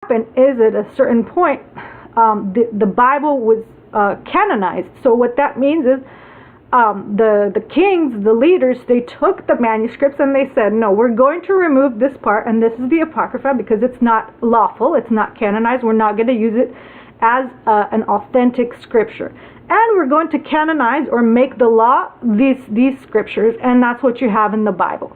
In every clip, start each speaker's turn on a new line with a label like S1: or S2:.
S1: happened is at a certain point, the Bible was canonized. So what that means is the kings, the leaders, they took the manuscripts and they said, no, we're going to remove this part, and this is the Apocrypha because it's not lawful, it's not canonized, we're not going to use it as an authentic scripture. And we're going to canonize or make the law these scriptures, and that's what you have in the Bible.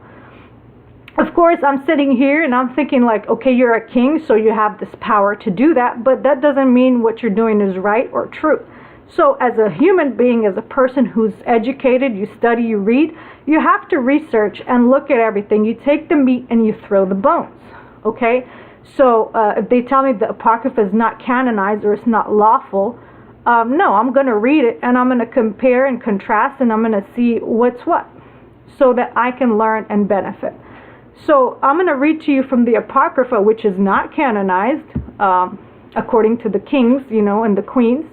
S1: Of course, I'm sitting here and I'm thinking like, okay, you're a king, so you have this power to do that, but that doesn't mean what you're doing is right or true. So as a human being, as a person who's educated, you study, you read, you have to research and look at everything. You take the meat and you throw the bones, okay? So if they tell me the Apocrypha is not canonized or it's not lawful, no, I'm going to read it and I'm going to compare and contrast and I'm going to see what's what so that I can learn and benefit. So I'm going to read to you from the Apocrypha, which is not canonized, according to the kings, and the queens.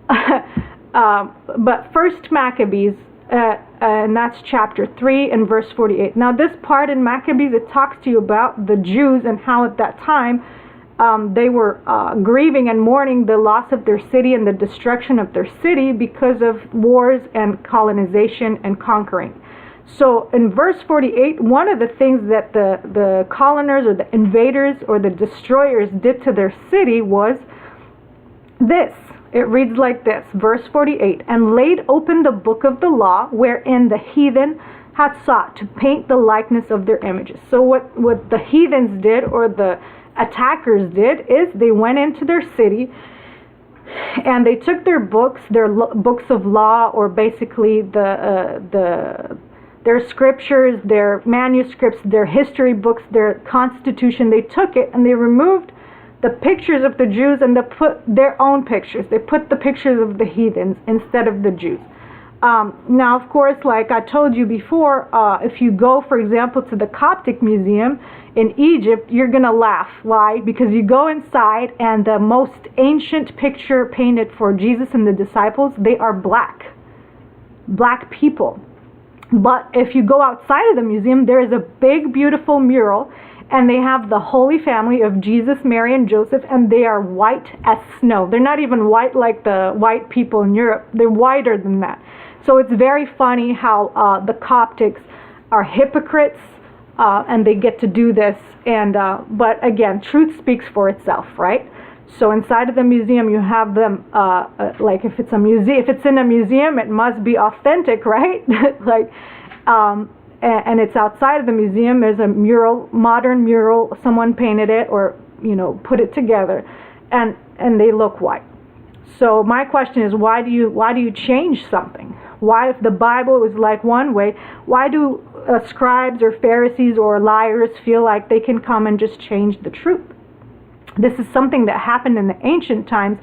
S1: But First Maccabees, and that's chapter 3 and verse 48. Now this part in Maccabees, it talks to you about the Jews and how at that time they were grieving and mourning the loss of their city and the destruction of their city because of wars and colonization and conquering. So in verse 48, one of the things that the coloners or the invaders or the destroyers did to their city was this. It reads like this, verse 48, and laid open the book of the law, wherein the heathen had sought to paint the likeness of their images. So what the heathens did, or the attackers did, is they went into their city and they took their books of law, or basically their scriptures, their manuscripts, their history books, their constitution. They took it and they removed the pictures of the Jews and they put their own pictures. They put the pictures of the heathens instead of the Jews. Now, of course, like I told you before, if you go, for example, to the Coptic Museum in Egypt, you're going to laugh. Why? Because you go inside and the most ancient picture painted for Jesus and the disciples, they are black people. But if you go outside of the museum, there is a big, beautiful mural, and they have the Holy Family of Jesus, Mary, and Joseph, and they are white as snow. They're not even white like the white people in Europe. They're whiter than that. So it's very funny how the Coptics are hypocrites, and they get to do this. And but again, truth speaks for itself, right? So inside of the museum, you have them, like if it's in a museum, it must be authentic, right? Like, and it's outside of the museum. There's a mural, modern mural. Someone painted it or, put it together, and they look white. So my question is, why do you change something? Why, if the Bible is like one way, why do scribes or Pharisees or liars feel like they can come and just change the truth? This is something that happened in the ancient times,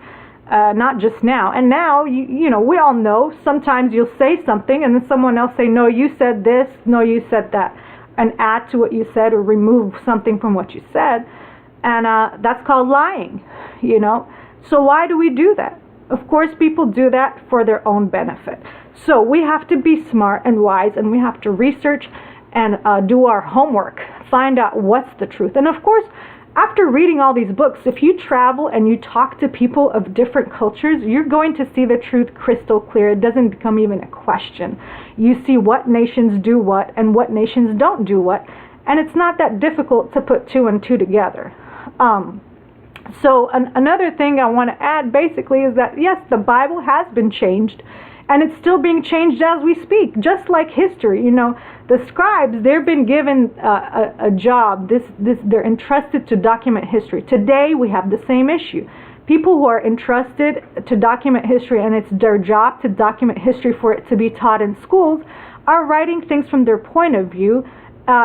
S1: not just now. And now, we all know, sometimes you'll say something and then someone else say, no, you said this, no, you said that, and add to what you said or remove something from what you said. And that's called lying, So why do we do that? Of course, people do that for their own benefit. So we have to be smart and wise, and we have to research and do our homework, find out what's the truth. And of course, after reading all these books, if you travel and you talk to people of different cultures, you're going to see the truth crystal clear. It doesn't become even a question. You see what nations do what and what nations don't do what, and it's not that difficult to put two and two together. So another thing I want to add basically is that, yes, the Bible has been changed, and it's still being changed as we speak, just like history. The scribes, they've been given a job. They're entrusted to document history. Today, we have the same issue. People who are entrusted to document history, and it's their job to document history for it to be taught in schools, are writing things from their point of view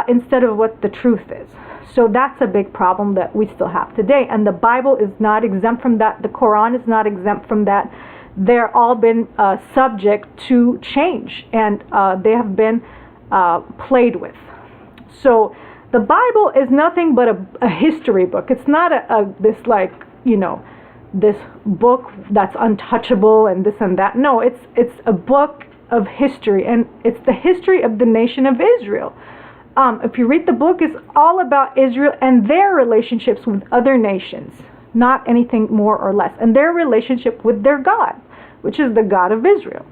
S1: instead of what the truth is. So that's a big problem that we still have today. And the Bible is not exempt from that. The Quran is not exempt from that. They're all been subject to change, and they have been played with. So the Bible is nothing but a history book. It's not this book that's untouchable and this and that. No, it's a book of history, and it's the history of the nation of Israel. If you read the book, it's all about Israel and their relationships with other nations, not anything more or less, and their relationship with their God, which is the God of Israel.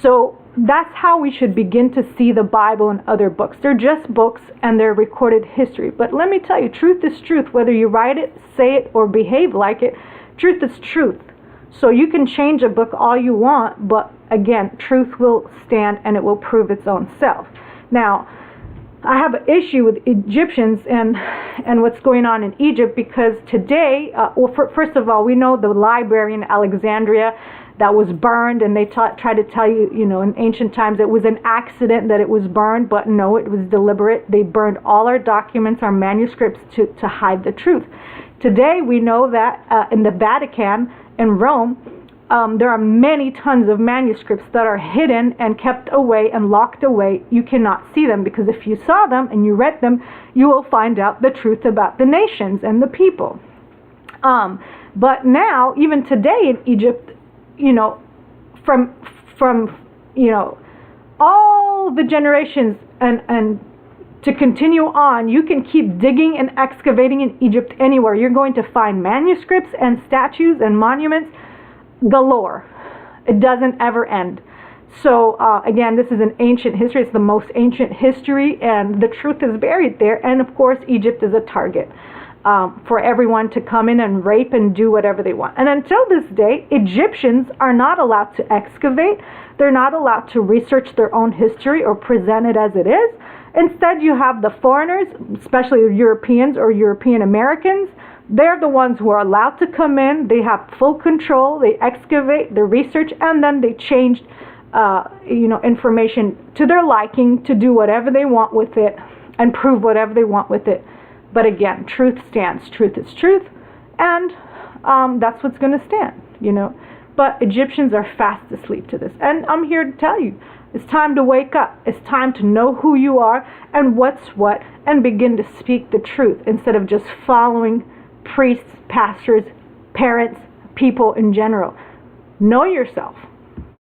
S1: So that's how we should begin to see the Bible and other books. They're just books and they're recorded history. But let me tell you, truth is truth. Whether you write it, say it, or behave like it, truth is truth. So you can change a book all you want, but again, truth will stand and it will prove its own self. Now, I have an issue with Egyptians and what's going on in Egypt, because today, first of all, we know the library in Alexandria that was burned, and they tried to tell you, in ancient times it was an accident that it was burned, but no, it was deliberate. They burned all our documents, our manuscripts to hide the truth. Today, we know that in the Vatican in Rome, there are many tons of manuscripts that are hidden and kept away and locked away. You cannot see them, because if you saw them and you read them, you will find out the truth about the nations and the people. But now, even today in Egypt, from all the generations and to continue on, you can keep digging and excavating in Egypt anywhere. You're going to find manuscripts and statues and monuments galore. It doesn't ever end. So again, this is an ancient history. It's the most ancient history, and the truth is buried there. And of course, Egypt is a target for everyone to come in and rape and do whatever they want. And until this day, Egyptians are not allowed to excavate. They're not allowed to research their own history or present it as it is. Instead, you have the foreigners, especially Europeans or European Americans. They're the ones who are allowed to come in. They have full control. They excavate, they research, and then they change, information to their liking to do whatever they want with it and prove whatever they want with it. But again, truth stands. Truth is truth, and that's what's going to stand, But Egyptians are fast asleep to this. And I'm here to tell you, it's time to wake up. It's time to know who you are and what's what, and begin to speak the truth instead of just following priests, pastors, parents, people in general. Know yourself.